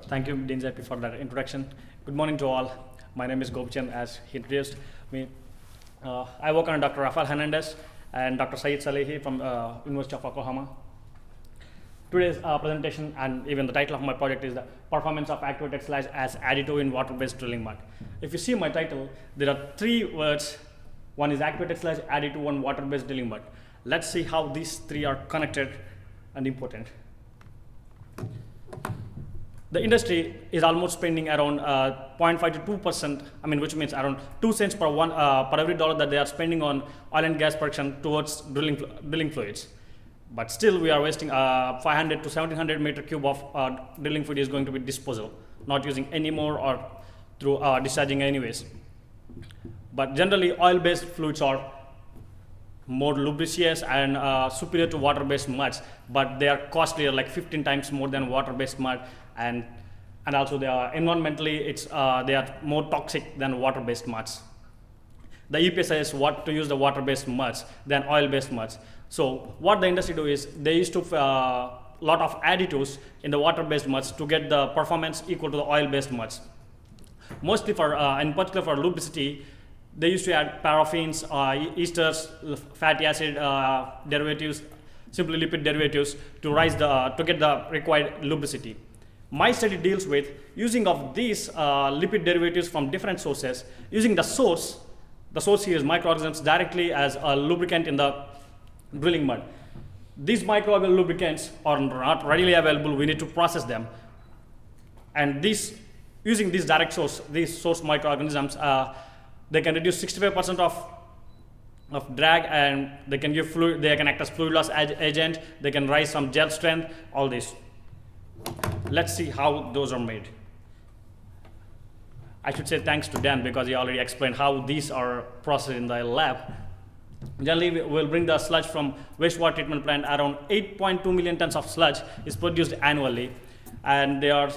Thank you, Dean Zepi, for that introduction. Good morning to all. My name is Gopi, as he introduced me. I work on Dr. Rafael Hernandez and Dr. Saeed Salehi from University of Oklahoma. Today's presentation and even the title of my project is the performance of activated sludge as additive in water-based drilling mud. If you see my title, there are three words. One is activated sludge, additive, and water-based drilling mud. Let's see how these three are connected and important. The industry is almost spending around 0.5 to 2%, which means around 2 cents per every dollar that they are spending on oil and gas production towards drilling fluids. But still, we are wasting 500 to 1700 meter cube of drilling fluid is going to be disposal, not using any more or through discharging anyways. But generally, oil-based fluids are more lubricious and superior to water-based muds, but they are costlier, like 15 times more than water-based mud, and also they are environmentally they are more toxic than water-based muds. The EPA says what to use the water-based muds than oil-based muds. So what the industry do is they used to lot of additives in the water-based muds to get the performance equal to the oil-based muds. Mostly for in particular for lubricity, they used to add paraffins, esters, fatty acid derivatives, simply lipid derivatives to get the required lubricity. My study deals with using of these lipid derivatives from different sources, using the source here is microorganisms directly as a lubricant in the drilling mud. These microbial lubricants are not readily available. We need to process them, and using these direct source, these source microorganisms, they can reduce 65% of drag, and they can give fluid. They can act as fluid loss agent. They can rise some gel strength. All this. Let's see how those are made. I should say thanks to Dan because he already explained how these are processed in the lab. Generally, we will bring the sludge from wastewater treatment plant. Around 8.2 million tons of sludge is produced annually, and they are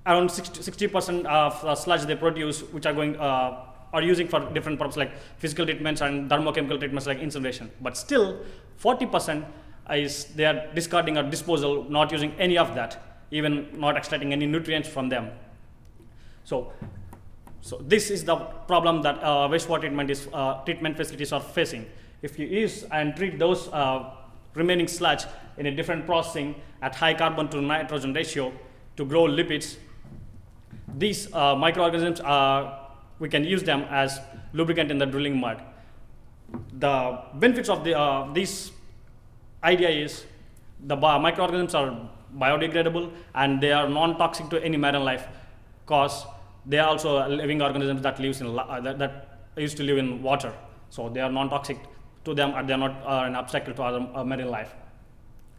around 60% of sludge they produce, which are using for different purposes like physical treatments and thermochemical treatments like incineration. But still, 40% is they are discarding or disposal, not using any of that, even not extracting any nutrients from them. So this is the problem that wastewater treatment facilities are facing. If you use and treat those remaining sludge in a different processing at high carbon to nitrogen ratio to grow lipids, these microorganisms we can use them as lubricant in the drilling mud. The benefits of this idea is the microorganisms are biodegradable and they are non-toxic to any marine life, because they are also living organisms that lives in that used to live in water. So they are non-toxic to them, and they are not an obstacle to other marine life.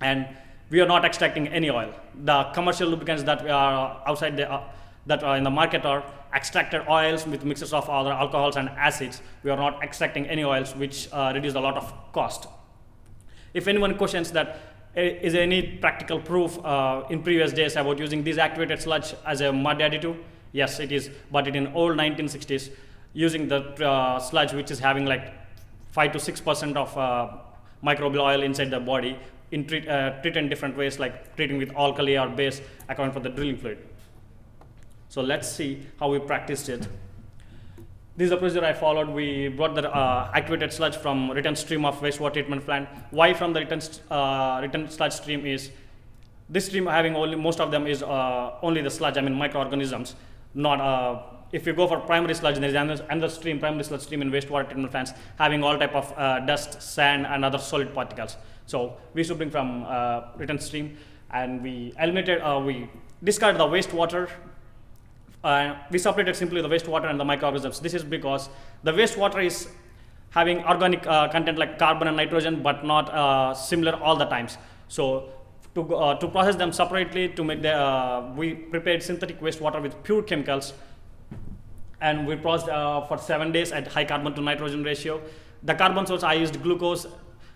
And we are not extracting any oil. The commercial lubricants that we are outside that are in the market are extracted oils with mixes of other alcohols and acids. We are not extracting any oils, which reduce a lot of cost. If anyone questions that, is there any practical proof in previous days about using this activated sludge as a mud additive? Yes, it is, but in old 1960s, using the sludge which is having like 5 to 6% of microbial oil inside the body, treat in different ways, like treating with alkali or base according for the drilling fluid. So let's see how we practiced it. This is the procedure I followed. We brought the activated sludge from return stream of wastewater treatment plant. Why from the return sludge stream is, this stream having most of them is only the sludge, microorganisms. Not if you go for primary sludge, there is another stream, primary sludge stream in wastewater treatment plants having all type of dust, sand, and other solid particles. So we used to bring from return stream, and we discarded the wastewater. We separated simply the wastewater and the microorganisms. This is because the wastewater is having organic content like carbon and nitrogen, but not similar all the times. So to process them separately, to make we prepared synthetic wastewater with pure chemicals, and we processed for 7 days at high carbon to nitrogen ratio. The carbon source I used glucose.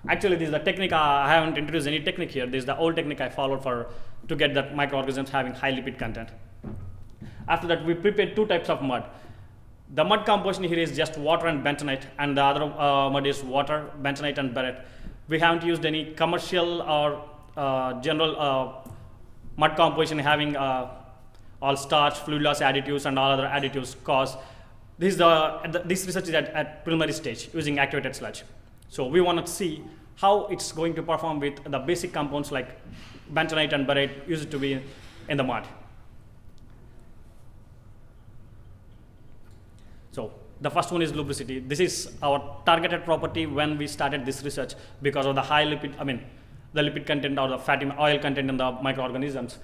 Actually, this is the technique. I haven't introduced any technique here. This is the old technique I followed to get that microorganisms having high lipid content. After that, we prepared two types of mud. The mud composition here is just water and bentonite, and the other mud is water, bentonite, and barite. We haven't used any commercial or general mud composition having all starch, fluid loss additives, and all other additives cause. This research is at preliminary stage using activated sludge. So we want to see how it's going to perform with the basic compounds like bentonite and barite used to be in the mud. So the first one is lubricity. This is our targeted property when we started this research because of the high lipid, the lipid content or the fatty oil content in the microorganisms.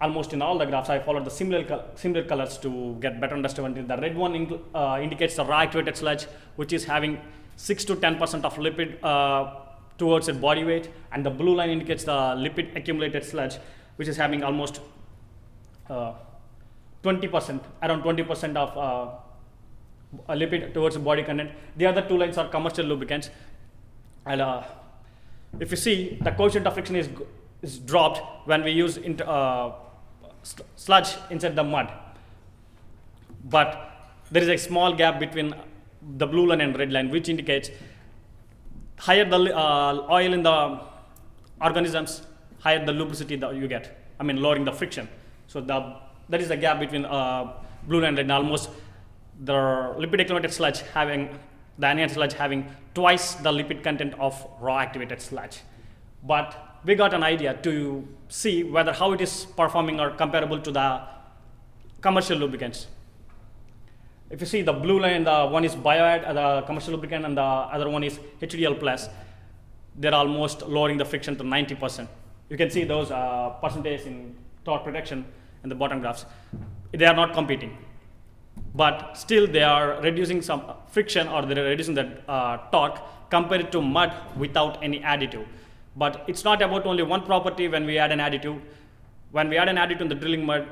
Almost in all the graphs, I followed the similar colors to get better understanding. The red one indicates the raw activated sludge, which is having 6 to 10% of lipid towards its body weight, and the blue line indicates the lipid accumulated sludge, which is having almost 20%, around 20% of lipid towards body content. The other two lines are commercial lubricants, and if you see, the coefficient of friction is dropped when we use sludge inside the mud, but there is a small gap between the blue line and red line, which indicates higher the oil in the organisms, higher the lubricity that you get. Lowering the friction. So there is a gap between blue line and red. Almost the lipid accumulated sludge having the enhanced sludge having twice the lipid content of raw activated sludge. But we got an idea to see whether how it is performing or comparable to the commercial lubricants. If you see the blue line, the one is bioad, the commercial lubricant, and the other one is HDL plus, they're almost lowering the friction to 90%. You can see those percentage in torque protection in the bottom graphs. They are not competing, but still they are reducing some friction, or they're reducing the torque compared to mud without any additive. But it's not about only one property when we add an additive. When we add an additive in the drilling mud,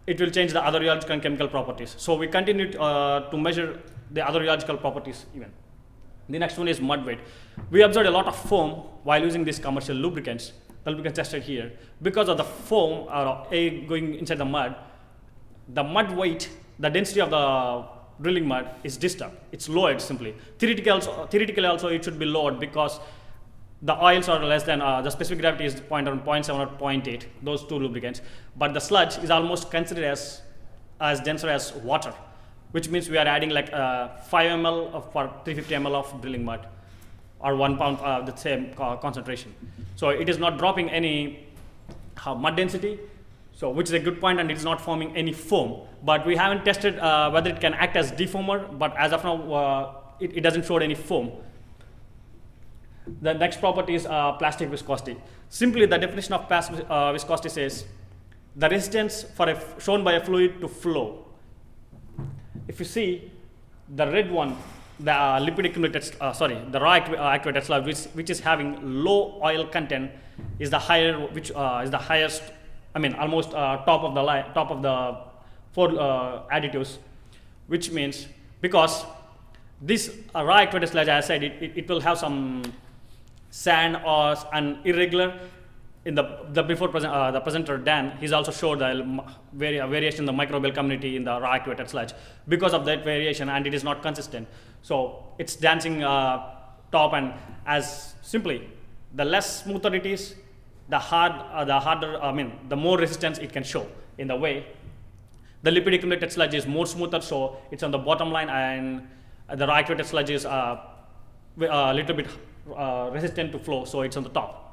it will change the other rheological and chemical properties. So we continue to measure the other rheological properties even. The next one is mud weight. We observed a lot of foam while using these commercial lubricants. The lubricants tested here. Because of the foam going inside the mud weight, the density of the drilling mud is disturbed. It's lowered simply. Theoretically also it should be lowered because the oils are less than, the specific gravity is around 0.7 or 0.8, those two lubricants. But the sludge is almost considered as denser as water, which means we are adding like 5 ml for 350 ml of drilling mud, or 1 pound the same concentration. So it is not dropping any mud density, so which is a good point, and it is not forming any foam. But we haven't tested whether it can act as defoamer, but as of now, it doesn't show any foam. The next property is plastic viscosity. Simply, the definition of viscosity says the resistance shown by a fluid to flow. If you see the red one, the lipid accumulated, the raw activated sludge, which is having low oil content, is the higher, which is the highest. Almost top of the 4 additives, which means because this raw activated sludge, as I said, it will have some sand or an irregular. In the presenter Dan, he's also showed the variation in the microbial community in the raw activated sludge. Because of that variation, and it is not consistent, so it's dancing top, and as simply the less smoother it is, the more resistance it can show in the way. The lipid accumulated sludge is more smoother, so it's on the bottom line, and the raw activated sludge is a little bit resistant to flow, so it's on the top.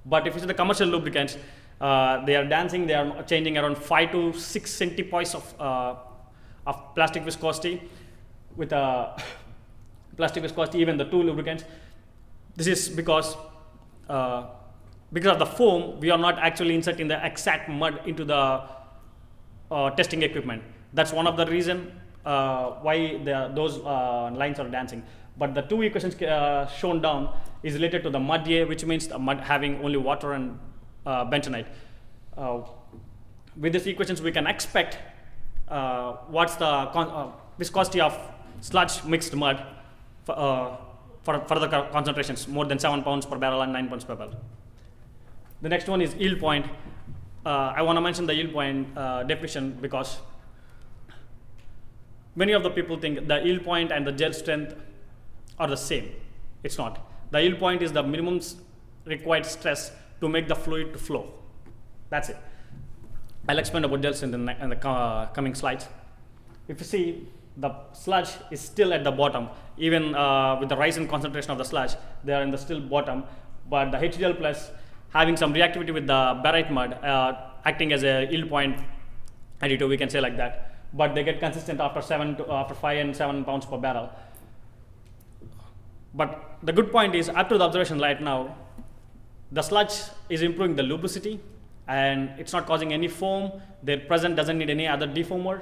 But if you see the commercial lubricants, they are changing around 5 to 6 centipoise of plastic viscosity with plastic viscosity, even the 2 lubricants. This is because of the foam, we are not actually inserting the exact mud into the testing equipment. That's one of the reasons why those lines are dancing. But the 2 equations shown down is related to the mud A, which means the mud having only water and bentonite. With these equations, we can expect what's the viscosity of sludge mixed mud for further concentrations, more than 7 pounds per barrel and 9 pounds per barrel. The next one is yield point. I want to mention the yield point definition because many of the people think the yield point and the gel strength are the same. It's not. The yield point is the minimum required stress to make the fluid to flow. That's it. I'll explain about gels in the coming slides. If you see, the sludge is still at the bottom. Even with the rise in concentration of the sludge, they are in the still bottom. But the HDL plus having some reactivity with the barite mud, acting as a yield point additive, we can say like that. But they get consistent after 5 and 7 pounds per barrel. But the good point is, after the observation right now, the sludge is improving the lubricity, and it's not causing any foam. Their present doesn't need any other defoamer,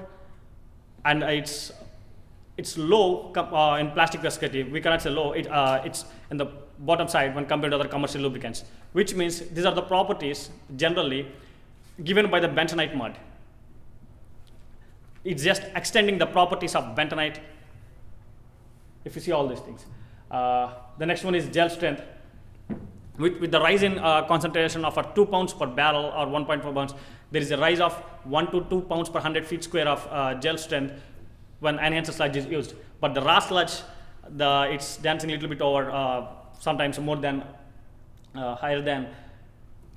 and it's low in plastic viscosity. We cannot say low. It's in the bottom side when compared to other commercial lubricants, which means these are the properties generally given by the bentonite mud. It's just extending the properties of bentonite. If you see all these things, the next one is gel strength. With the rise in concentration of 2 pounds per barrel or 1.4 pounds, there is a rise of 1 to 2 pounds per 100 feet square of gel strength when enhancer sludge is used. But the raw sludge, it's dancing a little bit over, sometimes more than higher than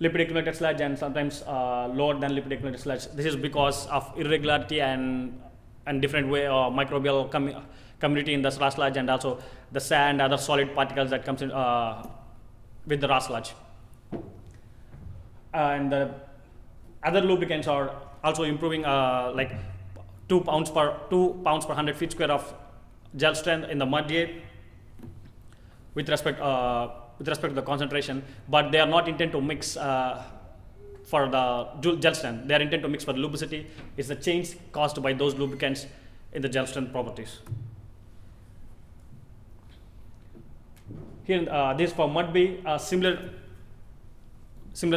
lipid accumulated sludge, and sometimes lower than lipid accumulated sludge. This is because of irregularity and different way microbial community in the raw sludge, and also the sand, other solid particles that comes in with the raw sludge. And the other lubricants are also improving, like 2 pounds per 100 feet square of gel strength in the mud gate with respect to the concentration, but they are not intended to mix for the gel strength. They are intended to mix for the lubricity. It's the change caused by those lubricants in the gel strength properties. Here, this for mud B, similar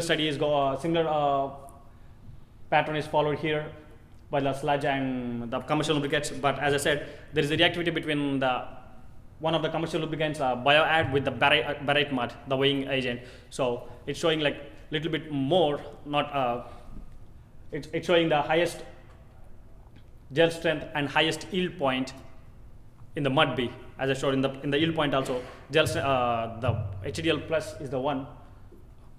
study is similar pattern is followed here by the sludge and the commercial lubricants. But as I said, there is a reactivity between one of the commercial lubricants, bioadd, with the barite mud, the weighing agent. So it's showing like little bit more, not it's showing the highest gel strength and highest yield point in the mud B, as I showed in the yield point also. The HDL plus is the one.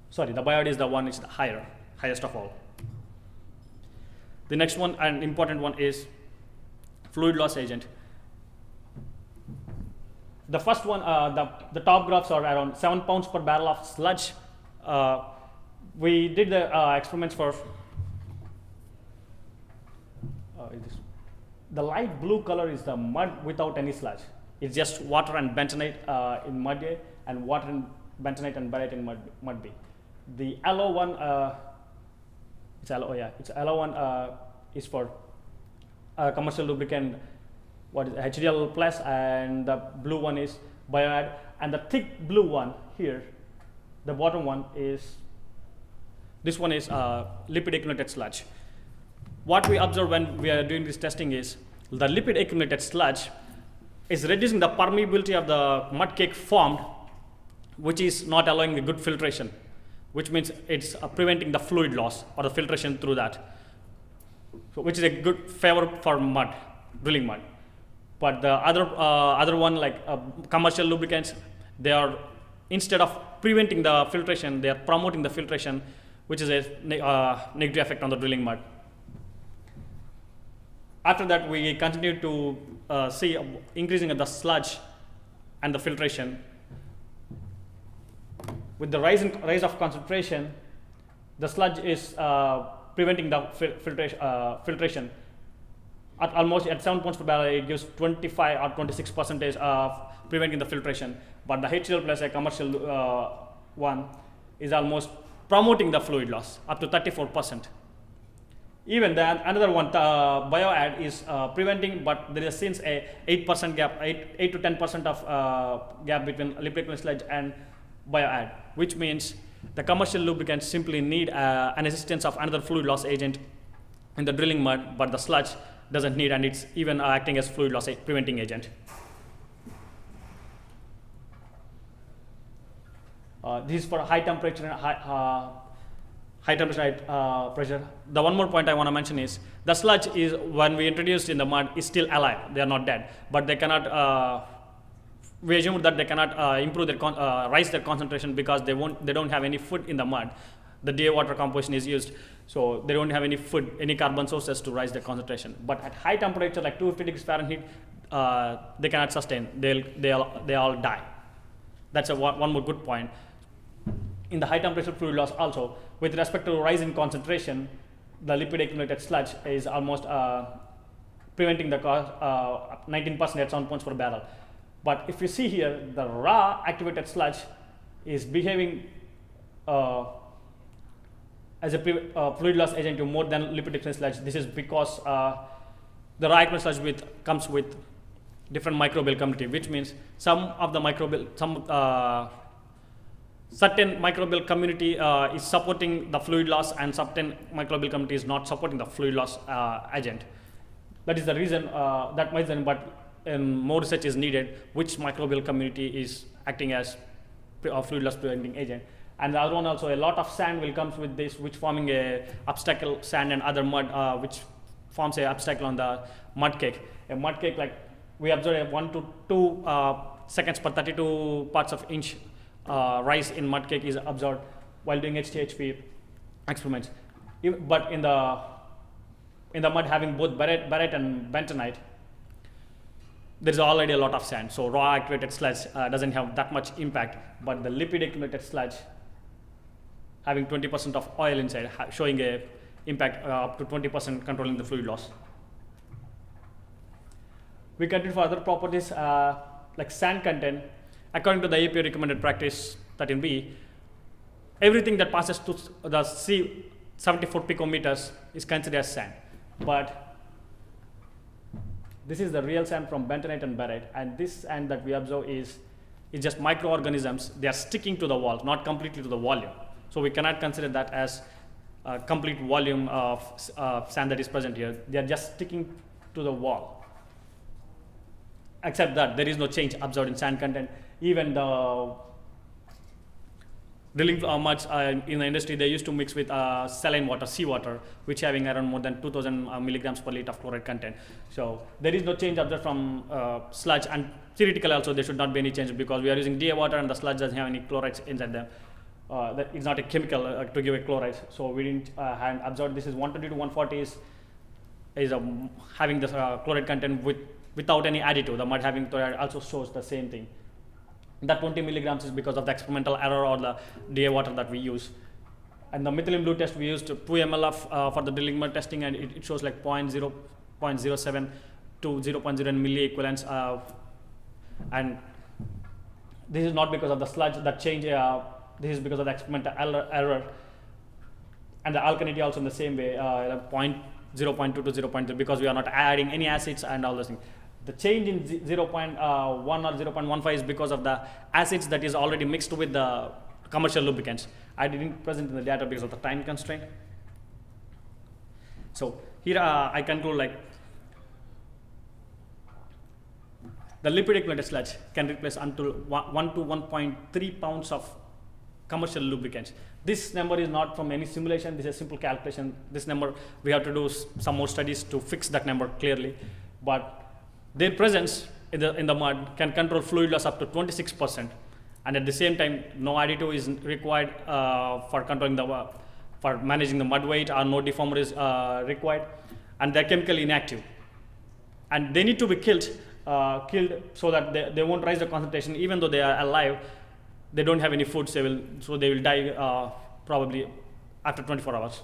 Sorry, the bioadd is the one. It's the highest of all. The next one, and important one, is fluid loss agent. The first one, the top graphs are around 7 pounds per barrel of sludge. We did the experiments for the light blue color is the mud without any sludge. It's just water and bentonite in mud A, and water and bentonite and barite in mud B. The yellow one, it's yellow one is for commercial lubricant, what is HDL plus, and the blue one is bioadd, and the thick blue one here, the bottom one is, this one is lipid accumulated sludge. What we observe when we are doing this testing is the lipid accumulated sludge is reducing the permeability of the mud cake formed, which is not allowing the good filtration, which means it's preventing the fluid loss or the filtration through that, so which is a good favor for mud, drilling mud. But the other one, like commercial lubricants, they are, instead of preventing the filtration, they are promoting the filtration, which is a negative effect on the drilling mud. After that, we continue to see increasing of the sludge and the filtration. With the rise of concentration, the sludge is preventing the filtration. At 7 pounds per barrel, it gives 25 or 26% of preventing the filtration. But the HCl plus, a commercial one, is almost promoting the fluid loss up to 34%. Even another one, bioadd, is preventing, but there is since a 8% gap, 8 to 10% of gap between lipid sludge and bioadd, which means the commercial lubricants simply need an assistance of another fluid loss agent in the drilling mud, but the sludge doesn't need, and it's even acting as fluid loss preventing agent. This is for high temperature and high temperature, high pressure. The one more point I want to mention is the sludge is, when we introduced in the mud, is still alive. They are not dead, but they cannot. We assume that they cannot improve their rise their concentration because they don't have any food in the mud. the DA water composition is used, so they don't have any food, any carbon sources to rise the concentration. But at high temperature, like 250 degrees Fahrenheit, they cannot sustain. They all die. That's one more good point. In the high temperature fluid loss also, with respect to rise in concentration, the lipid accumulated sludge is almost preventing the 19% at 7 pounds per barrel. But if you see here, the raw activated sludge is behaving as a fluid loss agent to more than lipid accumulated sludge. This is because the raw activated sludge comes with different microbial community, which means some of the certain microbial community is supporting the fluid loss, and certain microbial community is not supporting the fluid loss agent. That is the reason, but more research is needed, which microbial community is acting as fluid loss preventing agent. And the other one also, a lot of sand will come with this, which forming a obstacle, sand and other mud, which forms a obstacle on the mud cake. A mud cake, like we observe, a 1 to 2 seconds per 32 parts of inch rise in mud cake is observed while doing HTHP experiments. But in the mud having both barite and bentonite, there is already a lot of sand, so raw activated sludge doesn't have that much impact. But the lipid accumulated sludge having 20% of oil inside, showing a impact up to 20% controlling the fluid loss. We continue for other properties like sand content. According to the APA recommended practice 13B, everything that passes to the sea 74 picometers is considered as sand. But this is the real sand from bentonite and barite, and this sand that we observe is just microorganisms. They are sticking to the wall, not completely to the volume. So we cannot consider that as a complete volume of sand that is present here. They are just sticking to the wall. Except that there is no change observed in sand content. Even the drilling muds in the industry, they used to mix with saline water, seawater, which having around more than 2,000 milligrams per liter of chloride content. So there is no change observed from sludge, and theoretically also there should not be any change because we are using DA water and the sludge doesn't have any chlorides inside them. That it's not a chemical to give a chloride, so we didn't observe. This is 120 to 140 is having the chloride content without any additive. The mud having chloride also shows the same thing. That 20 milligrams is because of the experimental error or the DA water that we use. And the methylene blue test, we used 2 ml for the drilling mud testing, and it shows like 0.07 to 0.0 milli equivalents. And this is not because of the sludge that change. This is because of the experimental error. And the alkalinity also in the same way, 0.2 to 0.3, because we are not adding any acids and all those things. The change in 0.1 or 0.15 is because of the acids that is already mixed with the commercial lubricants. I didn't present in the data because of the time constraint. So here I conclude like the lipid accumulated sludge can replace until 1 to 1.3 pounds of commercial lubricants. This number is not from any simulation. This is a simple calculation. This number, we have to do some more studies to fix that number clearly. But their presence in the mud can control fluid loss up to 26%, and at the same time, no additive is required for controlling for managing the mud weight, or no deformer is required, and they're chemically inactive, and they need to be killed so that they won't rise the concentration. Even though they are alive, they don't have any food, so they will die probably after 24 hours.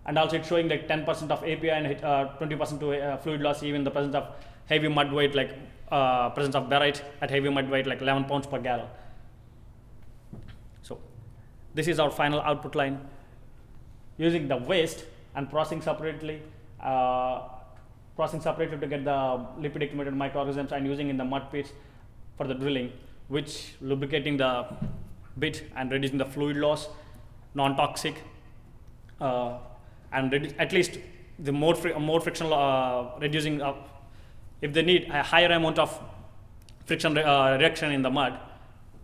And also it's showing like 10% of API and 20% to fluid loss, even the presence of heavy mud weight, like presence of barite at heavy mud weight, like 11 pounds per gallon. So this is our final output line. Using the waste and processing separately to get the lipid accumulated microorganisms, and using in the mud pits for the drilling, which lubricating the bit and reducing the fluid loss, non-toxic, and at least the more frictional reducing. If they need a higher amount of friction reduction in the mud,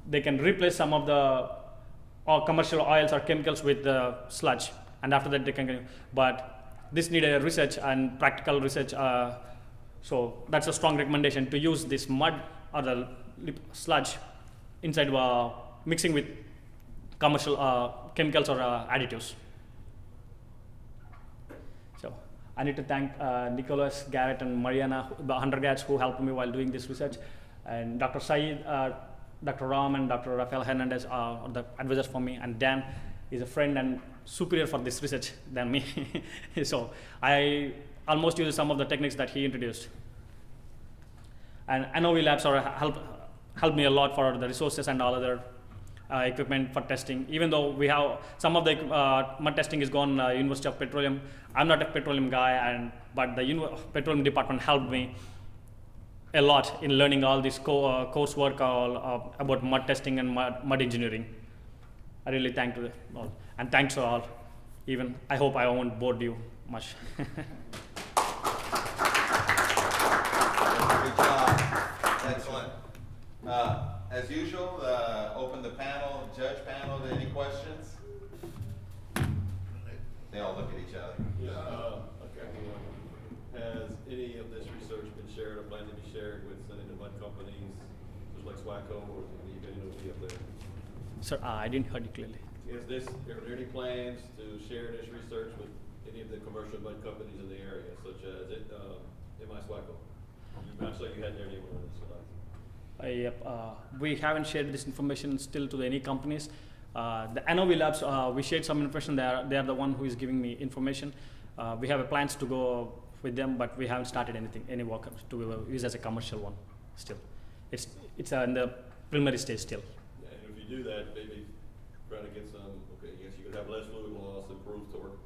they can replace some of the commercial oils or chemicals with the sludge, and after that they can continue. But this need a research and practical research, so that's a strong recommendation to use this mud or the sludge inside mixing with commercial chemicals or additives. So I need to thank Nicholas, Garrett, and Mariana, the undergrads who helped me while doing this research, and Dr. Saeed, Dr. Ram, and Dr. Rafael Hernandez are the advisors for me, and Dan is a friend and superior for this research than me. So I almost use some of the techniques that he introduced. And NOV labs are helped me a lot for the resources and all other equipment for testing. Even though we have some of the mud testing is gone University of Petroleum. I'm not a petroleum guy, but the petroleum department helped me a lot in learning all this coursework about mud testing and mud engineering. I really thank to all, and thanks to all. Even I hope I won't bore you much. Good job. Excellent. As usual, open the panel, judge panel to any questions. They all look at each other. Okay. Has any of this research been shared or planned to be shared with any of the mud companies, just like SWACO or any of up there? Sir, I didn't hear you clearly. Are there any plans to share this research with any of the commercial mud companies in the area, such as MI SWACO? I'm sure you had their name on this slide. Yep. We haven't shared this information still to any companies. The NOV labs, we shared some information. They are the one who is giving me information. We have plans to go with them, but we haven't started any work to use as a commercial one still. It's in the preliminary stage still. Yeah, and if you do that, maybe try to get some, yes, you could have less fluid loss, improved torque.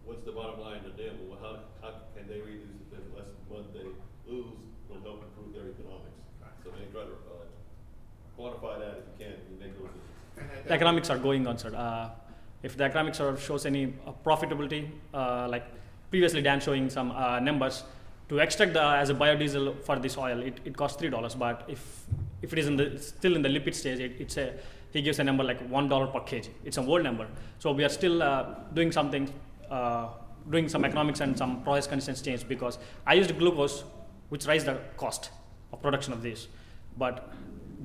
What's the bottom line to them? Well, how can they reduce the less mud they lose will help improve their economics? So maybe try to quantify that if you can, and make those decisions. The economics are going on, sir. If the economics shows any profitability, like previously Dan showing some numbers, to extract as a biodiesel for this oil, it costs $3. But if it is still in the lipid stage, he gives a number like $1 per kg. It's a world number. So we are still doing something, doing some economics and some process conditions change, because I used glucose, which raised the cost of production of this. But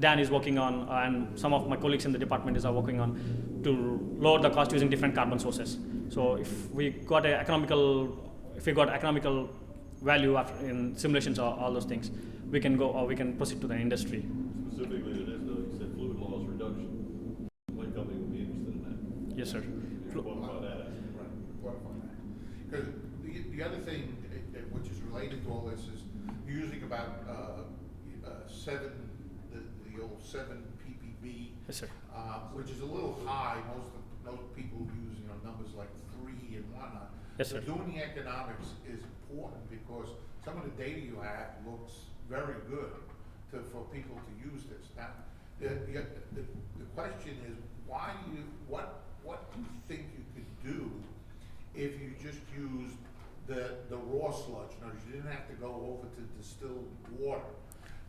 Dan is working on, and some of my colleagues in the department are working on to lower the cost using different carbon sources. So if we got economical value in simulations or all those things, we can go or we can proceed to the industry. Specifically to this, though, you said fluid loss reduction. My company would be interested in that. Yes, sir. Quantify that. Because the other thing which is related to all this is you're using about 7 ppb, Yes, sir. which is a little high. Most people use numbers like 3 and whatnot. Yes, sir. But doing the economics is important because some of the data you have looks very good for people to use this. Now, the question is, what do you think you could do if you just used the raw sludge? In other words, you didn't have to go over to distilled water,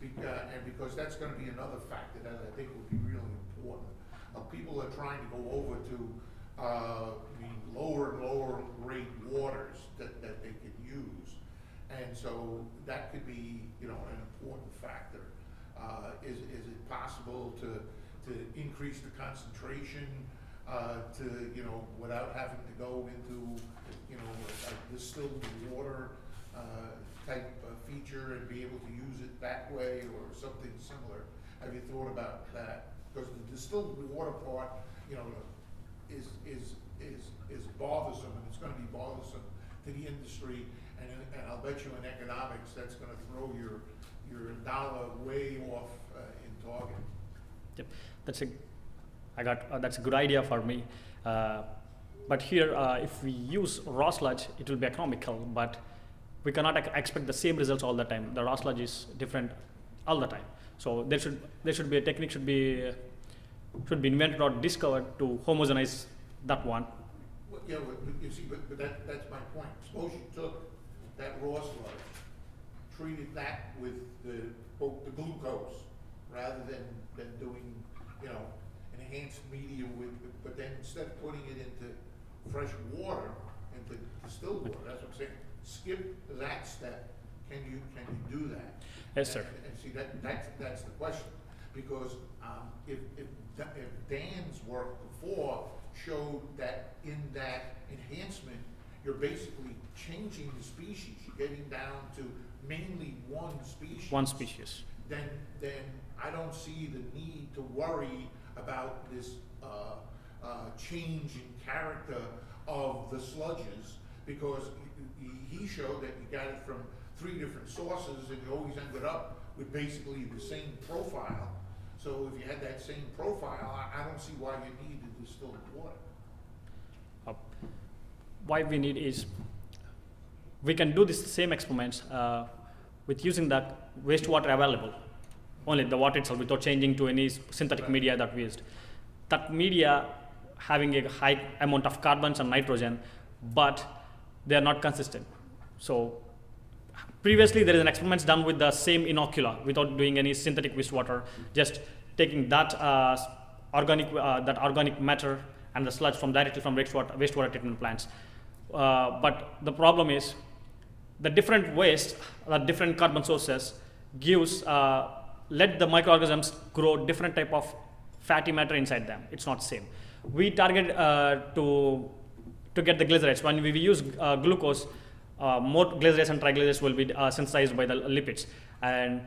because that's going to be another factor that I think would be really important. People are trying to go over to lower and lower grade waters that they could use, and so that could be an important factor. Is it possible to increase the concentration without having to go into a distilled water type feature and be able to use it that way or something similar? Have you thought about that? Because the distilled water part, is bothersome, and it's going to be bothersome to the industry, and I'll bet you in economics that's going to throw your dollar way off in target. Yep, that's a good idea for me. But here, if we use raw sludge, it will be economical, but we cannot expect the same results all the time. The raw sludge is different all the time. So there should be a technique should be invented or discovered to homogenize that one. Well, you see, but that's my point. Suppose you took that raw sludge, treated that with the glucose, rather than doing enhanced media but then instead of putting it into fresh water, into distilled water. That's what I'm saying. Skip that step. Can you do that? Yes, sir. And see that's the question, because if Dan's work before showed that in that enhancement, you're basically changing the species, you're getting down to mainly one species. One species. Then I don't see the need to worry about this change in character of the sludges, because he showed that you got it from 3 different sources and you always ended up with basically the same profile. So if you had that same profile, I don't see why you need to distill the water. Why we need is, we can do this same experiments with using the wastewater available, only the water itself, without changing to any synthetic media that we used. That media having a high amount of carbons and nitrogen, but they are not consistent. So previously there is an experiment done with the same inocula without doing any synthetic wastewater, just taking that organic matter and the sludge directly from wastewater treatment plants. But the problem is, the different waste, the different carbon sources gives, let the microorganisms grow different type of fatty matter inside them. It's not same. We target to get the glycerides. When we use glucose, more glycerides and triglycerides will be synthesized by the lipids. And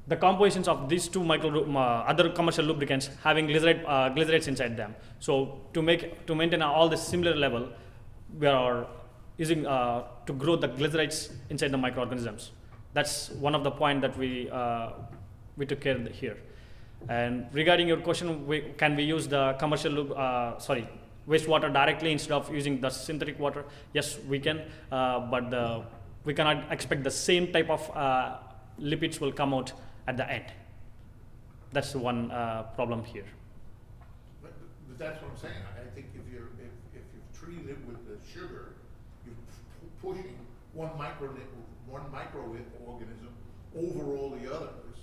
the compositions of these two other commercial lubricants having glycerides inside them. So to maintain all this similar level, we are using to grow the glycerides inside the microorganisms. That's one of the point that we took care of here. And regarding your question, can we use the commercial wastewater directly instead of using the synthetic water? Yes, we can, but we cannot expect the same type of lipids will come out at the end. That's one problem here. But that's what I'm saying. I think if you've treated it with the sugar, you're pushing one microorganism over all the others.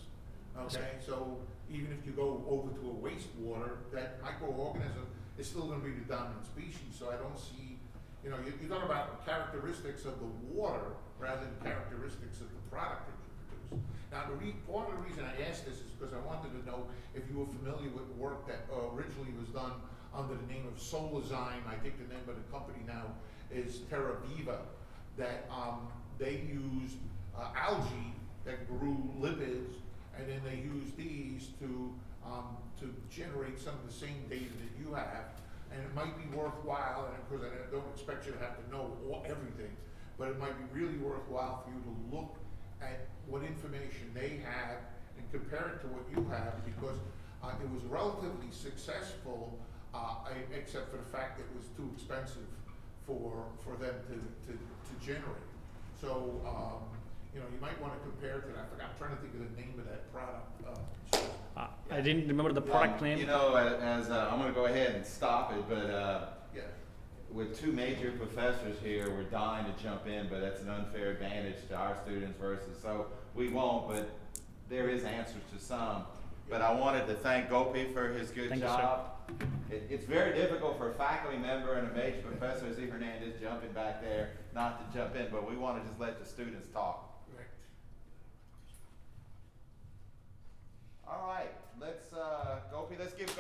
Okay, so even if you go over to a wastewater, that microorganism is still going to be the dominant species. So I don't see, you're talking about characteristics of the water rather than characteristics of the product that you produce. Now, part of the reason I asked this is because I wanted to know if you were familiar with work that originally was done under the name of Solazyme. I think the name of the company now is Terra Viva, that they used algae that grew lipids, and then they used these to generate some of the same data that you have. And it might be worthwhile, and of course I don't expect you to have to know everything, but it might be really worthwhile for you to look at what information they have and compare it to what you have, because it was relatively successful, except for the fact that it was too expensive for them to generate. So you might want to compare it to that. I'm trying to think of the name of that product. I didn't remember the product name. As I'm going to go ahead and stop it, but Yeah. with 2 major professors here, we're dying to jump in, but that's an unfair advantage to our students versus, so we won't, but there is answers to some. But I wanted to thank Gopi for his good Thank you, job. It's very difficult for a faculty member and a major professor, as Hernandez jumping back there, not to jump in, but we want to just let the students talk. Right. All right, let's, Gopi, let's give